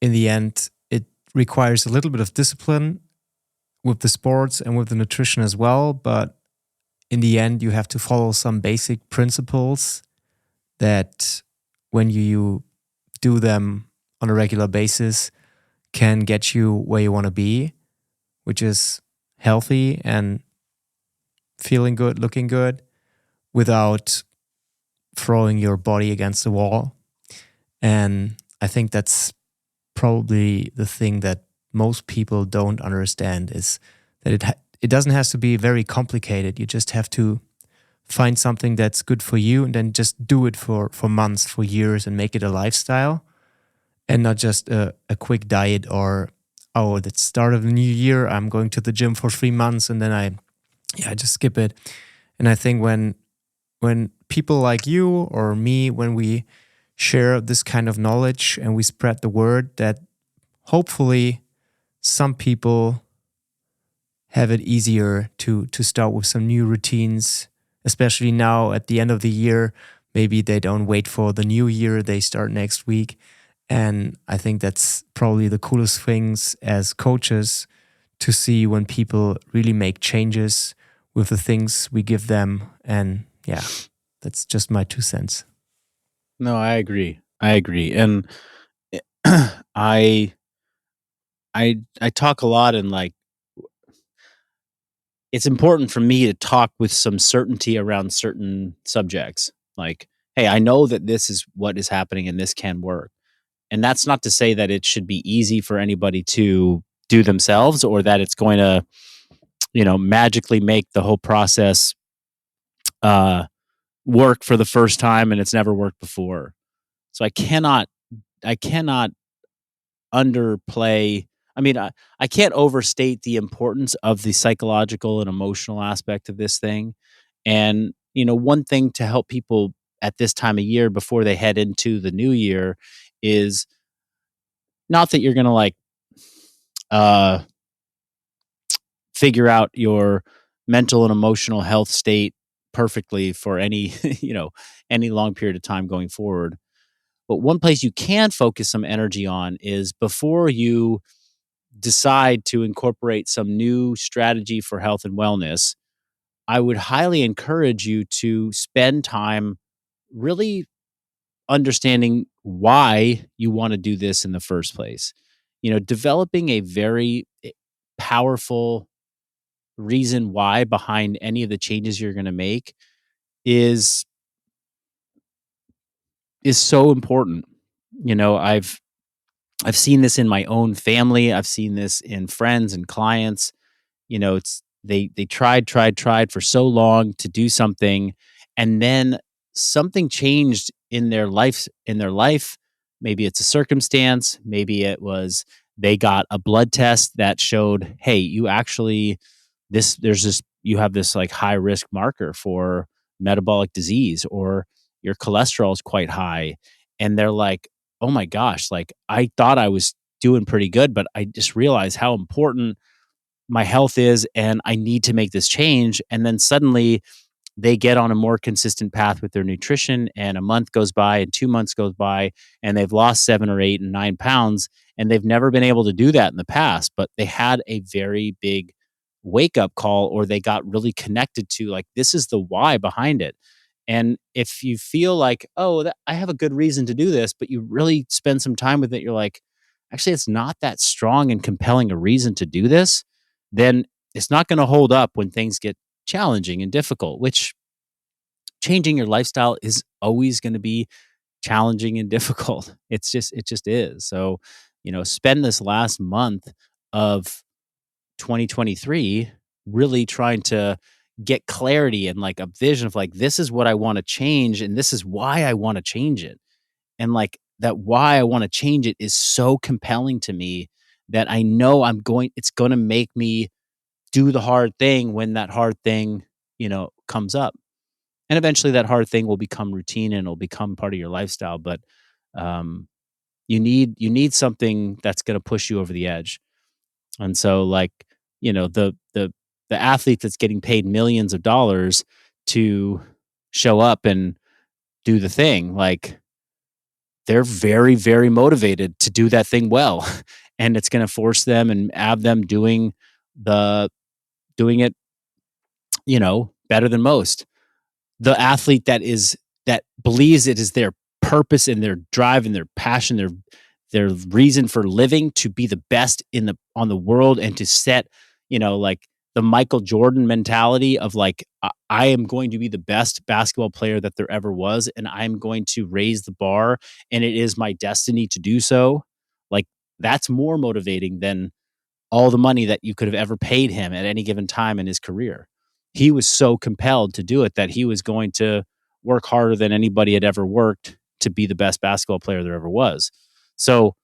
in the end, it requires a little bit of discipline with the sports and with the nutrition as well. But in the end, you have to follow some basic principles that, when you do them on a regular basis, can get you where you want to be, which is healthy and feeling good, looking good, without throwing your body against the wall. And I think that's probably the thing that most people don't understand, is that it doesn't have to be very complicated. You just have to find something that's good for you, and then just do it for months, for years, and make it a lifestyle, and not just a quick diet, or, oh, at the start of the new year, I'm going to the gym for 3 months, and then I just skip it. And I think when people like you or me, when we share this kind of knowledge and we spread the word, that hopefully some people have it easier to start with some new routines, especially now at the end of the year. Maybe they don't wait for the new year, they start next week. And I think that's probably the coolest things as coaches, to see when people really make changes with the things we give them. And yeah, that's just my 2 cents. No, I agree. I agree. And I I talk a lot, and like, it's important for me to talk with some certainty around certain subjects. Like, hey, I know that this is what is happening and this can work. And that's not to say that it should be easy for anybody to do themselves, or that it's going to, magically make the whole process uh work for the first time and it's never worked before. So I cannot underplay. I mean, I can't overstate the importance of the psychological and emotional aspect of this thing. And, one thing to help people at this time of year before they head into the new year is not that you're going to like uh, figure out your mental and emotional health state perfectly for any, any long period of time going forward. But one place you can focus some energy on is before you decide to incorporate some new strategy for health and wellness, I would highly encourage you to spend time really understanding why you want to do this in the first place. Developing a very powerful reason why behind any of the changes you're going to make is so important. I've seen this in my own family. I've seen this in friends and clients. It's they tried for so long to do something, and then something changed in their life. Maybe it's a circumstance, maybe it was they got a blood test that showed, hey, you actually you have this like high risk marker for metabolic disease, or your cholesterol is quite high. And they're like, oh my gosh, like I thought I was doing pretty good, but I just realized how important my health is, and I need to make this change. And then suddenly they get on a more consistent path with their nutrition, and a month goes by and 2 months goes by, and they've lost 7 or 8 and 9 pounds, and they've never been able to do that in the past, but they had a very big wake up call, or they got really connected to, like, this is the why behind it. And if you feel like, oh, I have a good reason to do this, but you really spend some time with it, you're like, actually, it's not that strong and compelling a reason to do this, then it's not going to hold up when things get challenging and difficult, which changing your lifestyle is always going to be challenging and difficult. It just is. So, spend this last month of 2023 really trying to get clarity and like a vision of like, this is what I want to change and this is why I want to change it. And like that why I want to change it is so compelling to me that I know it's going to make me do the hard thing when that hard thing, comes up. And eventually that hard thing will become routine and it'll become part of your lifestyle. But um, you need something that's going to push you over the edge. And so, like, the athlete that's getting paid millions of dollars to show up and do the thing, like, they're very, very motivated to do that thing well. And it's going to force them and have them the doing it, better than most. The athlete that believes it is their purpose and their drive and their passion, their reason for living to be the best on the world, and to set, like, the Michael Jordan mentality of like, I am going to be the best basketball player that there ever was, and I'm going to raise the bar, and it is my destiny to do so. Like, that's more motivating than all the money that you could have ever paid him at any given time in his career. He was so compelled to do it that he was going to work harder than anybody had ever worked to be the best basketball player there ever was. So,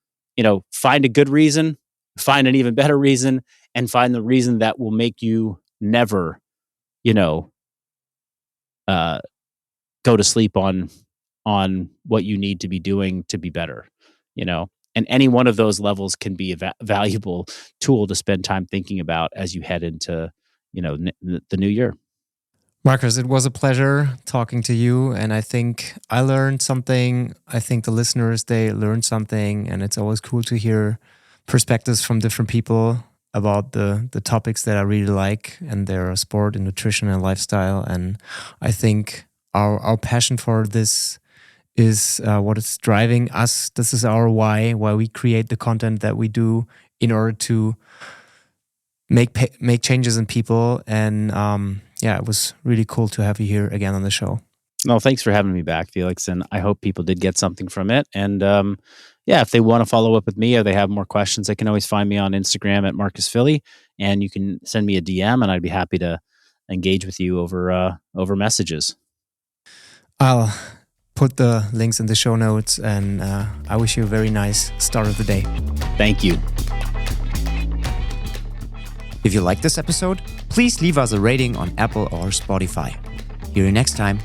find a good reason, find an even better reason, and find the reason that will make you never, you know, uh, go to sleep on what you need to be doing to be better, and any one of those levels can be a valuable tool to spend time thinking about as you head into, the new year. Marcus, it was a pleasure talking to you. And I think I learned something. I think the listeners, they learned something. And it's always cool to hear perspectives from different people about the topics that I really like, and their sport and nutrition and lifestyle. And I think our passion for this is what is driving us. This is our why we create the content that we do in order to make changes in people. And it was really cool to have you here again on the show. No, thanks for having me back, Felix. And I hope people did get something from it. And if they want to follow up with me or they have more questions, they can always find me on Instagram at Marcus Philly, and you can send me a DM, and I'd be happy to engage with you over messages. I'll put the links in the show notes, and I wish you a very nice start of the day. Thank you. If you like this episode, please leave us a rating on Apple or Spotify. Hear you next time.